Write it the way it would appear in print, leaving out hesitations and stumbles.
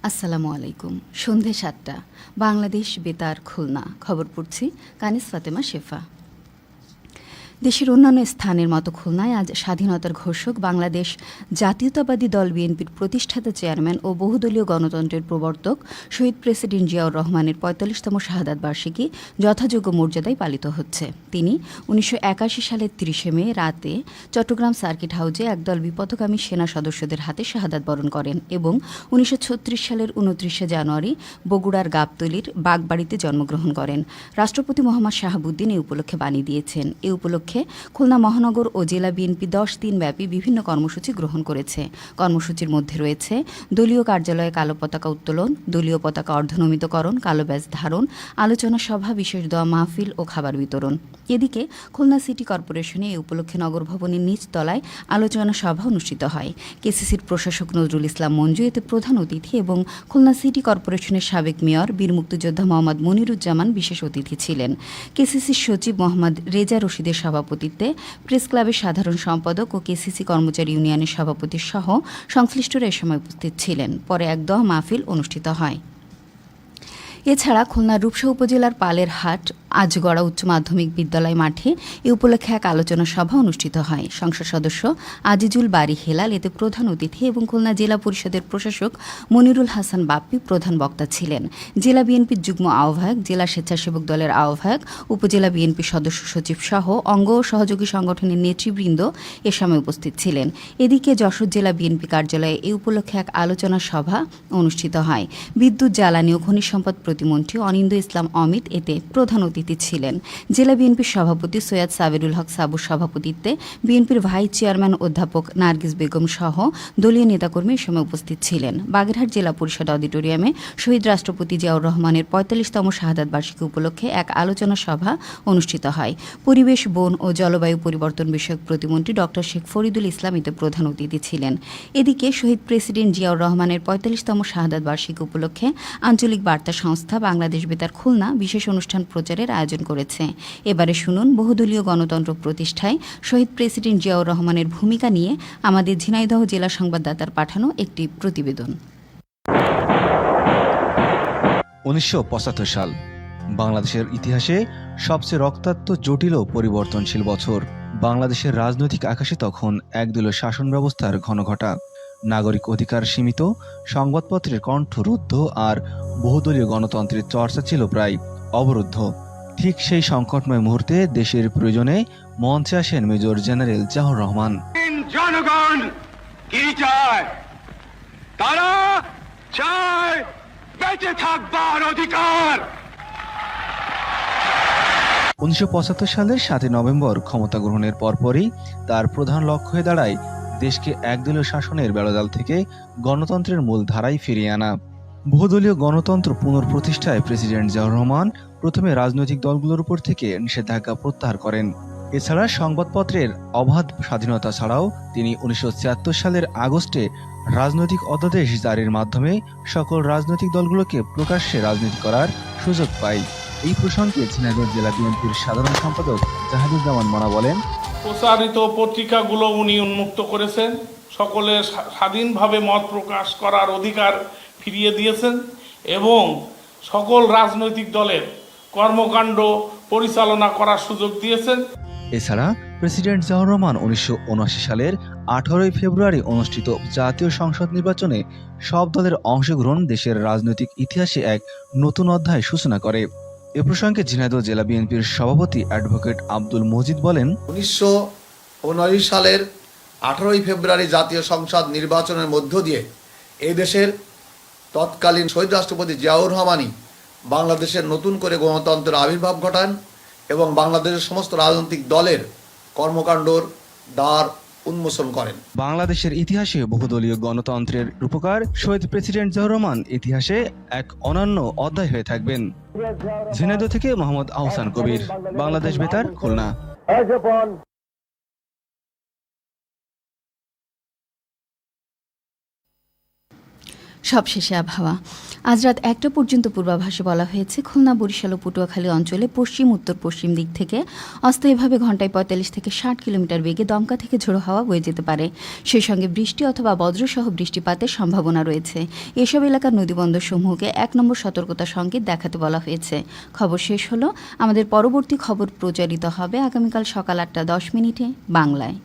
আসসালামু আলাইকুম। সন্ধে ৭টা, বাংলাদেশ বেতার খুলনা। খবর পড়ছি কানিস ফাতেমা শেফা। দেশের অন্যান্য স্থানের মতো খুলনায় আজ স্বাধীনতার ঘোষক বাংলাদেশ জাতীয়তাবাদী দল বিএনপির প্রতিষ্ঠাতা চেয়ারম্যান ও বহুদলীয় গণতন্ত্রের প্রবর্তক শহীদ প্রেসিডেন্ট জিয়াউর রহমানের ৪৫তম শাহাদাত বার্ষিকী যথাযোগ্য মর্যাদায় পালিত হচ্ছে। তিনি ১৯৮১ সালের ৩০শে মে রাতে চট্টগ্রাম সার্কিট হাউজে একদল বিপথগামী সেনা সদস্যদের হাতে শাহাদাত বরণ করেন এবং ১৯৩৬ সালের ২৯শে জানুয়ারি বগুড়ার গাবতলীর বাগবাড়িতে জন্মগ্রহণ করেন। রাষ্ট্রপতি মোহাম্মদ শাহাবুদ্দিন এই উপলক্ষে বাণী দিয়েছেন। এই উপলক্ষে খুলনা মহানগর ও জেলা বিএনপি ১০ দিনব্যাপী বিভিন্ন কর্মসূচি গ্রহণ করেছে। কর্মসূচির মধ্যে রয়েছে দলীয় কার্যালয়ে কালো পতাকা উত্তোলন, দলীয় পতাকা অর্ধনমিতকরণ, কালো ব্যাজ ধারণ, আলোচনা সভা, বিশেষ দোয়া মাহফিল ও খাবার বিতরণ। এদিকে খুলনা সিটি কর্পোরেশনে এই উপলক্ষে নগর ভবনের নিচতলায় আলোচনা সভা অনুষ্ঠিত হয়। কেসিসির প্রশাসক নজরুল ইসলাম মঞ্জু এতে প্রধান অতিথি এবং খুলনা সিটি কর্পোরেশনের সাবেক মেয়র বীর মুক্তিযোদ্ধা মোহাম্মদ মনিরুজ্জামান বিশেষ অতিথি ছিলেন। কেসিসির সচিব মোহাম্মদ রেজা রশিদের সভাপতিত্বে প্রেস ক্লাবের সাধারণ সম্পাদক ও কেসিসি কর্মচারী ইউনিয়নের সভাপতি সহ সংশ্লিষ্টরা এ সময় উপস্থিত ছিলেন। পরে এক দোয়া মাহফিল অনুষ্ঠিত হয়। এছাড়া খুলনার রূপসা উপজেলার পালের হাট আজগড়া উচ্চ মাধ্যমিক বিদ্যালয় মাঠে এ উপলক্ষে এক আলোচনা সভা অনুষ্ঠিত হয়। সংসদ সদস্য আজিজুল বারী হেলাল এতে প্রধান অতিথি এবং খুলনা জেলা পরিষদের প্রশাসক মনিরুল হাসান বাপ্পি প্রধান বক্তা ছিলেন। জেলা বিএনপির যুগ্ম আহ্বায়ক, জেলা স্বেচ্ছাসেবক দলের আহ্বায়ক, উপজেলা বিএনপির সদস্য সচিব সহ অঙ্গ ও সহযোগী সংগঠনের নেতৃবৃন্দ এ সময় উপস্থিত ছিলেন। এদিকে যশোর জেলা বিএনপি কার্যালয়ে এ উপলক্ষে এক আলোচনা সভা অনুষ্ঠিত হয়। বিদ্যুৎ, জ্বালানি ও খনিজ সম্পদ প্রতিমন্ত্রী অনিন্দ ইসলাম অমিত এতে প্রধান অতিথি ছিলেন। জেলা বিএনপির সভাপতি সৈয়দ সাবেরুল হক সাবুর সভাপতিত্বে বিএনপির ভাইস চেয়ারম্যান অধ্যাপক নার্গিস বেগম সহ দলীয় নেতাকর্মী এ সময় উপস্থিত ছিলেন। বাগেরহাট জেলা পরিষদ অডিটোরিয়ামে শহীদ রাষ্ট্রপতি জিয়াউর রহমানের ৪৫তম শাহাদাত বার্ষিকী উপলক্ষে এক আলোচনা সভা অনুষ্ঠিত হয়। পরিবেশ, বন ও জলবায়ু পরিবর্তন বিষয়ক প্রতিমন্ত্রী ডক্টর শেখ ফরিদুল ইসলাম এতে প্রধান অতিথি ছিলেন। এদিকে শহীদ প্রেসিডেন্ট জিয়াউর রহমানের ৪৫তম শাহাদাত বার্ষিকী উপলক্ষে আঞ্চলিক বার্তা সংস্থা বাংলাদেশ বেতার খুলনা বিশেষ অনুষ্ঠান প্রচারের আয়োজন করেছে। এবারে শুনুন বহুদলীয় গণতন্ত্র প্রতিষ্ঠায় শহীদ প্রেসিডেন্ট জিয়াউর রহমানের ভূমিকা নিয়ে আমাদের ঝিনাইদহ জেলা সংবাদদাতার পাঠানো একটি প্রতিবেদন। ১৯৭৫ সাল বাংলাদেশের ইতিহাসে সবচেয়ে রক্তাক্ত, জটিল ও পরিবর্তনশীল বছর। বাংলাদেশের রাজনৈতিক আকাশে তখন একদলীয় শাসন ব্যবস্থার ঘনঘটা, নাগরিক অধিকার সীমিত, সংবাদপত্রের কণ্ঠ রুদ্ধ আর বহুদলীয় গণতন্ত্রের চর্চা ছিল প্রায় অবরুদ্ধ। ঠিক সেই সংকটময় মুহূর্তে দেশের প্রয়োজনে মঞ্চে আসেন মেজর জেনারেল জিয়াউর রহমান। জনগণ কি চায়? তারা চায় বেঁচে থাকবার অধিকার। ১৯৭৫ সালের ৭ নভেম্বর ক্ষমতা গ্রহণের পরপরই তার প্রধান লক্ষ্য হয়ে দাঁড়ায় দেশকে একদলীয় শাসনের বেড়াজাল থেকে গণতন্ত্রের মূল ধারায় ফিরিয়ে আনা। বহুদলীয় গণতন্ত্র পুনঃপ্রতিষ্ঠায় প্রেসিডেন্ট জিয়াউর রহমান প্রথমে রাজনৈতিক দলগুলোর উপর থেকে নিষেধাজ্ঞা প্রত্যাহার করেন। এছাড়া সংবাদপত্রের অবাধ স্বাধীনতা ছাড়াও তিনি ১৯৭৬ সালের আগস্টে রাজনৈতিক অধ্যাদেশ জারির মাধ্যমে সকল রাজনৈতিক দলগুলোকে প্রকাশ্যে রাজনীতি করার সুযোগ পায়। এই প্রসঙ্গে ঝিনাইদহ জেলা বিএনপির সাধারণ সম্পাদক জাহিদুজ্জামান মনা বলেন, প্রচারিত পত্রিকাগুলো উনি উন্মুক্ত করেছেন, সকলের স্বাধীনভাবে মত প্রকাশ করার অধিকার ফিরিয়ে দিয়েছেন এবং সকল রাজনৈতিক দলের কর্মকাণ্ড পরিচালনা করার সুযোগ দিয়েছেন। এছাড়া প্রেসিডেন্ট জিয়াউর রহমান ১৯৭৯ সালের ১৮ ফেব্রুয়ারি অনুষ্ঠিত জাতীয় সংসদ নির্বাচনে সব দলের অংশগ্রহণ দেশের রাজনৈতিক ইতিহাসে এক নতুন অধ্যায় সূচনা করে। এ প্রসঙ্গে ঝিনাইদহ জেলা বিএনপির সভাপতি অ্যাডভোকেট আব্দুল মজিদ বলেন, ১৯৭৯ সালের ১৮ ফেব্রুয়ারি জাতীয় সংসদ নির্বাচনের মধ্য দিয়ে এই দেশের তৎকালীন শহীদ রাষ্ট্রপতি জিয়াউর রহমানই বাংলাদেশের নতুন করে গণতন্ত্রের আবির্ভাব ঘটান এবং বাংলাদেশের সমস্ত রাজনৈতিক দলের কর্মকাণ্ডর দ্বার উন্মোচন করেন। বাংলাদেশের ইতিহাসে বহুদলীয় গণতন্ত্রের রূপকার শহীদ প্রেসিডেন্ট জিয়াউর রহমান ইতিহাসে এক অনন্য অধ্যায় হয়ে থাকবেন। ঝিনাইদহ থেকে মোহাম্মদ আহসান কবির, বাংলাদেশ বেতার খুলনা। সবশেষে আবহাওয়া। আজ রাত 1টা পর্যন্ত পূর্বাভাসে বলা হয়েছে খুলনা, বরিশাল ও পটুয়াখালী অঞ্চলে পশ্চিম উত্তর পশ্চিম দিক থেকে অস্থায়ীভাবে ঘন্টায় 45 থেকে 60 কিলোমিটার বেগে দমকা থেকে ঝোড়ো হাওয়া বয়ে যেতে পারে। সেই সঙ্গে বৃষ্টি অথবা বজ্রসহ বৃষ্টিপাতের সম্ভাবনা রয়েছে। এসব এলাকার নদীবন্দরসমূহকে 1 নম্বর সতর্কতা সংকেত দেখাতে বলা হয়েছে। খবর শেষ হলো। আমাদের পরবর্তী খবর প্রচারিত হবে আগামীকাল সকাল 8টা 10 মিনিটে বাংলায়।